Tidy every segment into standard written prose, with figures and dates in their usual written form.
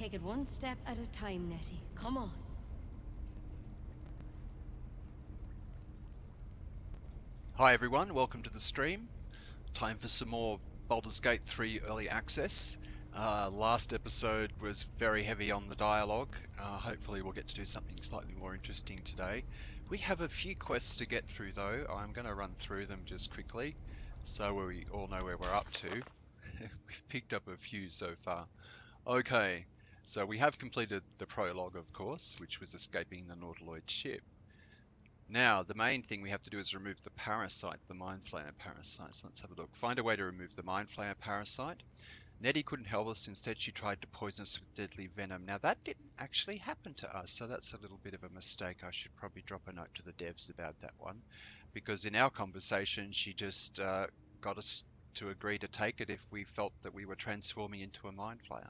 Take it one step at a time, Nettie. Come on. Hi everyone, welcome to the stream. Time for some more Baldur's Gate 3 early access. Last episode was very heavy on the dialogue. Hopefully we'll get to do something slightly more interesting today. We have a few quests to get through though. I'm going to run through them just quickly so we all know where we're up to. We've picked up a few so far. Okay, so we have completed the prologue of course, which was escaping the Nautiloid ship. Now, the main thing we have to do is remove the parasite, the Mind Flayer parasite. So let's have a look. Find a way to remove the Mind Flayer parasite. Nettie couldn't help us. Instead, she tried to poison us with deadly venom. Now, that didn't actually happen to us, so that's a little bit of a mistake. I should probably drop a note to the devs about that one, because in our conversation, she just got us to agree to take it if we felt that we were transforming into a Mind Flayer.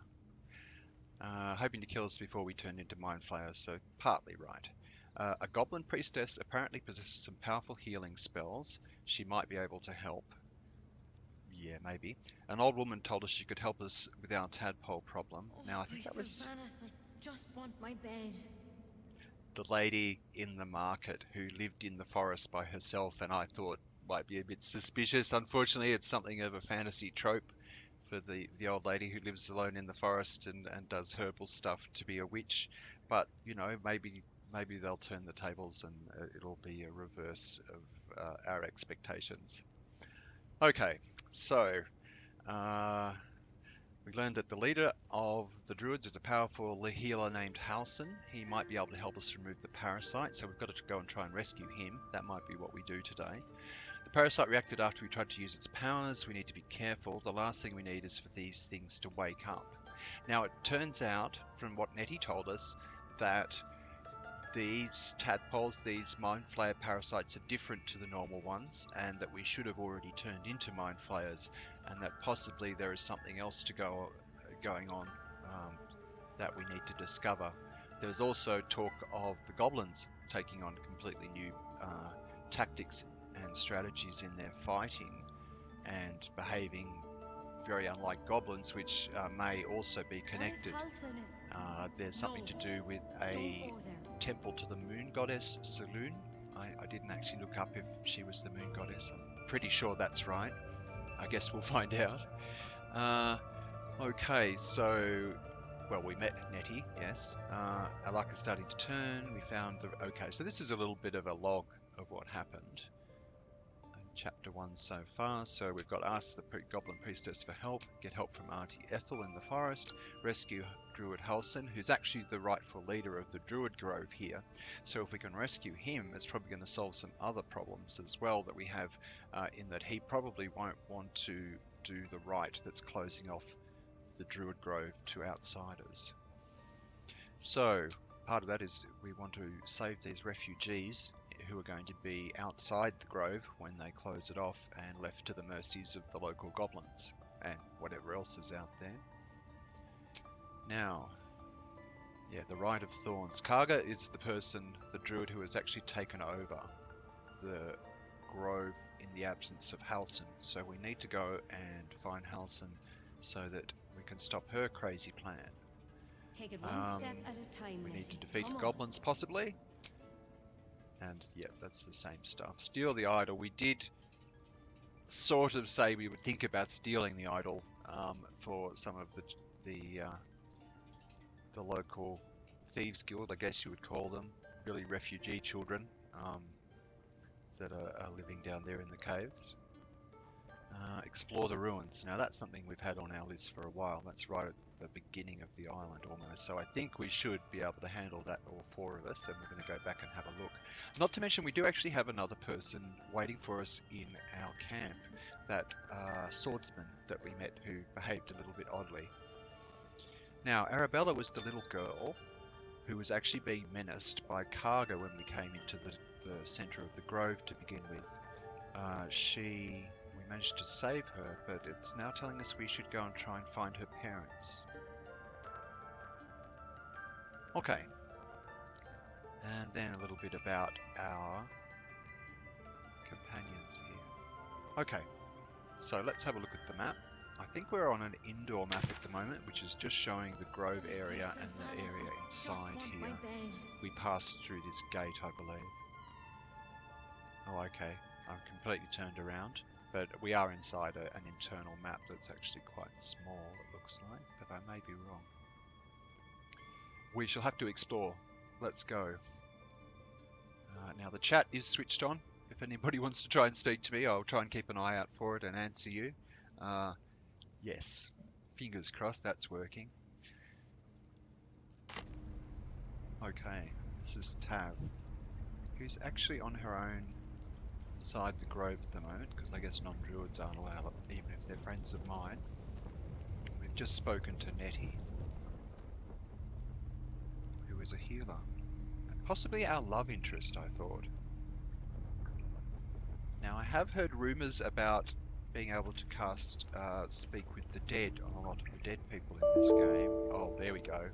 Hoping to kill us before we turned into Mind Flayers, so partly right. A goblin priestess apparently possesses some powerful healing spells. She might be able to help. Yeah, maybe. An old woman told us she could help us with our tadpole problem. Now, I think that was I just want my bed. the lady in the market who lived in the forest by herself, and I thought might be a bit suspicious. Unfortunately, it's something of a fantasy trope for the old lady who lives alone in the forest and does herbal stuff to be a witch. But, you know, maybe they'll turn the tables and it'll be a reverse of our expectations. Okay, so we learned that the leader of the druids is a powerful healer named Halsin. He might be able to help us remove the parasite, so we've got to go and try and rescue him. That might be what we do today. The parasite reacted after we tried to use its powers. We need to be careful. The last thing we need is for these things to wake up. Now, it turns out, from what Nettie told us, that these tadpoles, these Mind Flayer parasites, are different to the normal ones, and that we should have already turned into Mind Flayers, and that possibly there is something else going on that we need to discover. There's also talk of the goblins taking on completely new tactics and strategies in their fighting and behaving very unlike goblins, which may also be connected. There's something to do with a temple to the moon goddess Saloon. I didn't actually look up if she was the moon goddess. I'm pretty sure that's right. I guess we'll find out. Okay, so, well, we met Nettie, yes. Our luck is starting to turn. We found the... Okay, so this is a little bit of a log of what happened. Chapter 1 so far. So we've got ask the goblin priestess for help, get help from Auntie Ethel in the forest, rescue Druid Halsin, who's actually the rightful leader of the Druid Grove here. So if we can rescue him, it's probably going to solve some other problems as well that we have, in that he probably won't want to do the rite that's closing off the Druid Grove to outsiders. So part of that is we want to save these refugees who are going to be outside the grove when they close it off and left to the mercies of the local goblins and whatever else is out there. Now, yeah, the Rite of Thorns. Karga is the person, the druid, who has actually taken over the grove in the absence of Halsin. So we need to go and find Halsin so that we can stop her crazy plan. Take it one step at a time. We need to Nettie. defeat Come the on. goblins, possibly. And yeah, that's the same stuff. Steal the idol. We did sort of say we would think about stealing the idol for some of the local thieves guild, I guess you would call them, really refugee children that are living down there in the caves. Explore the ruins. Now that's something we've had on our list for a while. That's right at the beginning of the island almost. So I think we should be able to handle that, all four of us, and we're going to go back and have a look. Not to mention we do actually have another person waiting for us in our camp, that swordsman that we met who behaved a little bit oddly. Now Arabella was the little girl who was actually being menaced by Karga when we came into the centre of the grove to begin with. We managed to save her, but it's now telling us we should go and try and find her parents. Okay. And then a little bit about our companions here. Okay, so let's have a look at the map. I think we're on an indoor map at the moment, which is just showing the grove area and the area inside here. We passed through this gate, I believe. Oh, okay. I'm completely turned around. But we are inside an internal map that's actually quite small, it looks like, but I may be wrong. We shall have to explore. Let's go. Now the chat is switched on. If anybody wants to try and speak to me, I'll try and keep an eye out for it and answer you. Yes, fingers crossed that's working. Okay, this is Tav, who's actually on her own inside the grove at the moment, because I guess non-druids aren't allowed, even if they're friends of mine. We've just spoken to Nettie, who is a healer. Possibly our love interest, I thought. Now, I have heard rumours about being able to cast Speak with the Dead on a lot of the dead people in this game. Oh, there we go.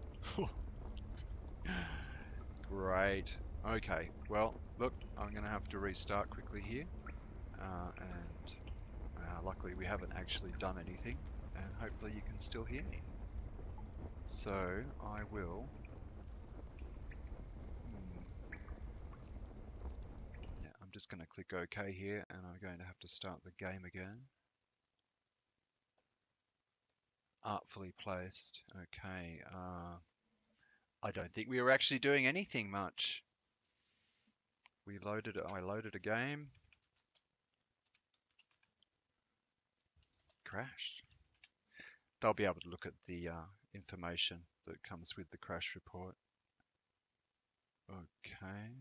Great. Okay, well, look, I'm going to have to restart quickly here. And luckily we haven't actually done anything, and hopefully you can still hear me. So, I will... Yeah, I'm just going to click OK here, and I'm going to have to start the game again. Artfully placed. Okay, I don't think we were actually doing anything much. I loaded a game. Crashed. They'll be able to look at the information that comes with the crash report. Okay.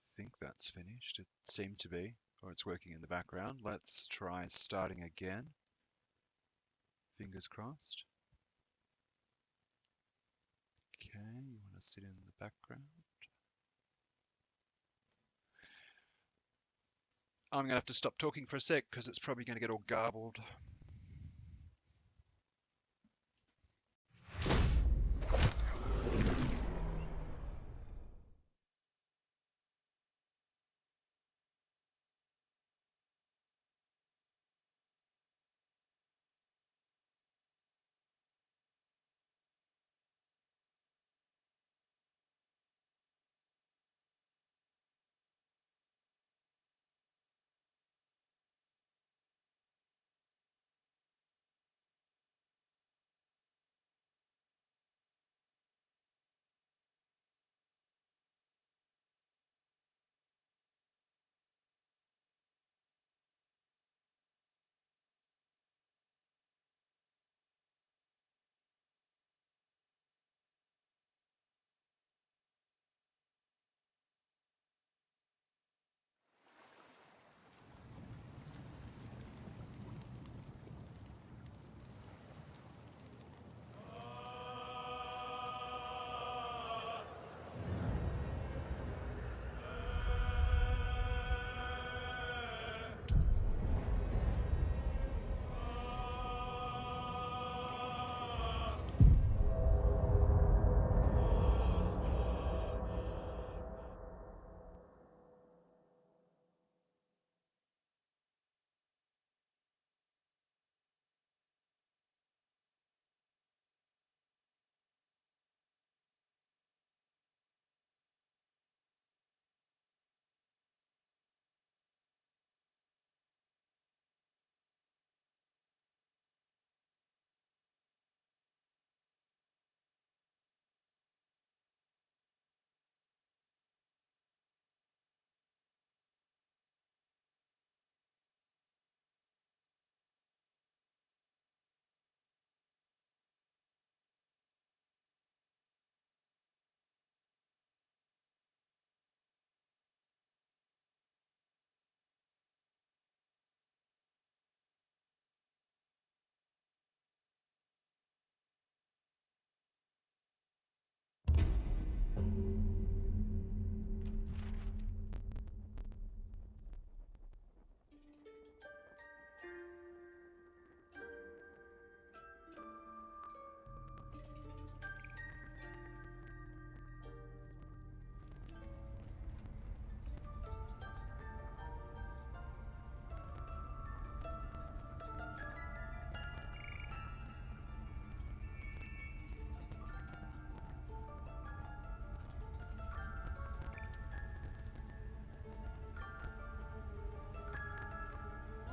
I think that's finished. It seemed to be, or it's working in the background. Let's try starting again. Fingers crossed. Okay, you want to sit in the background. I'm going to have to stop talking for a sec because it's probably going to get all garbled.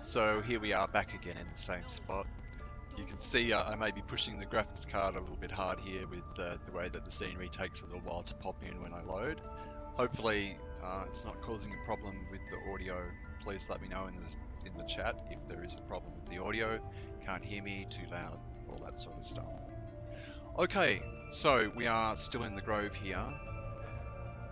So here we are back again in the same spot. You can see I may be pushing the graphics card a little bit hard here with the way that the scenery takes a little while to pop in when I load. Hopefully it's not causing a problem with the audio. Please let me know in the chat if there is a problem with the audio. Can't hear me, too loud, all that sort of stuff. Okay, so we are still in the grove here.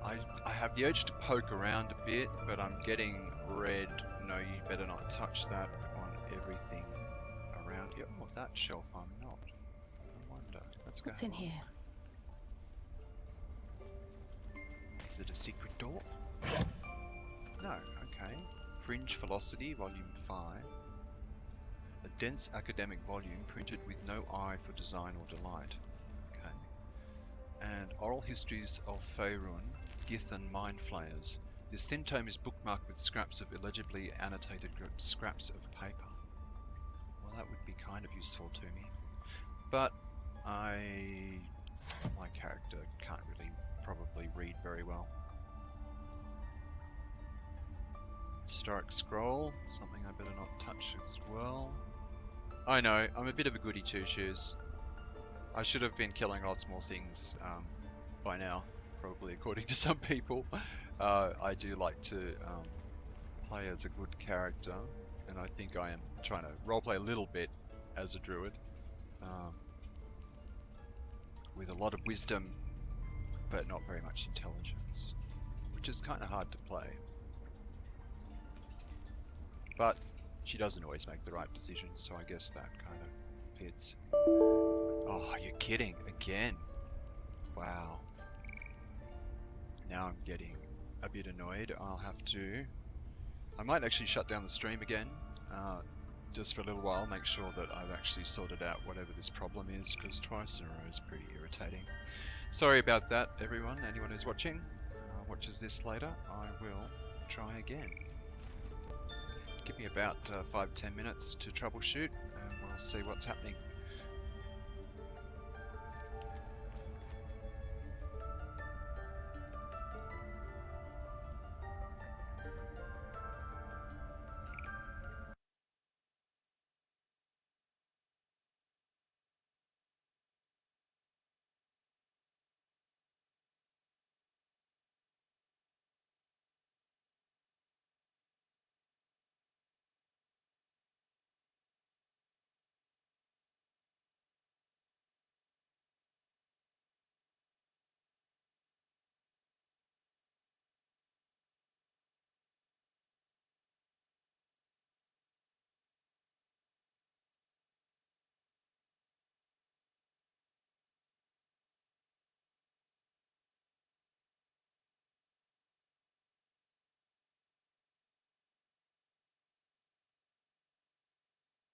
I have the urge to poke around a bit, but I'm getting red. No, you better not touch that on everything around here. Oh, that shelf I'm not. I wonder. Let's go. What's in here? Is it a secret door? No, okay. Fringe Velocity, Volume 5. A dense academic volume printed with no eye for design or delight. Okay. And Oral Histories of Faerun, Githon Mind Flayers. This thin tome is bookmarked with scraps of illegibly annotated scraps of paper. Well, that would be kind of useful to me. But my character can't really probably read very well. Historic Scroll, something I better not touch as well. I know, I'm a bit of a goody two-shoes. I should have been killing lots more things by now, probably according to some people. I do like to play as a good character, and I think I am trying to roleplay a little bit as a druid. With a lot of wisdom, but not very much intelligence, which is kind of hard to play. But she doesn't always make the right decisions, so I guess that kind of fits. Oh, you're kidding again? Wow. Now I'm getting a bit annoyed. I might actually shut down the stream again, just for a little while, make sure that I've actually sorted out whatever this problem is, because twice in a row is pretty irritating. Sorry about that, everyone. Anyone who's watching, watches this later, I will try again. Give me about 5-10 minutes to troubleshoot, and we'll see what's happening.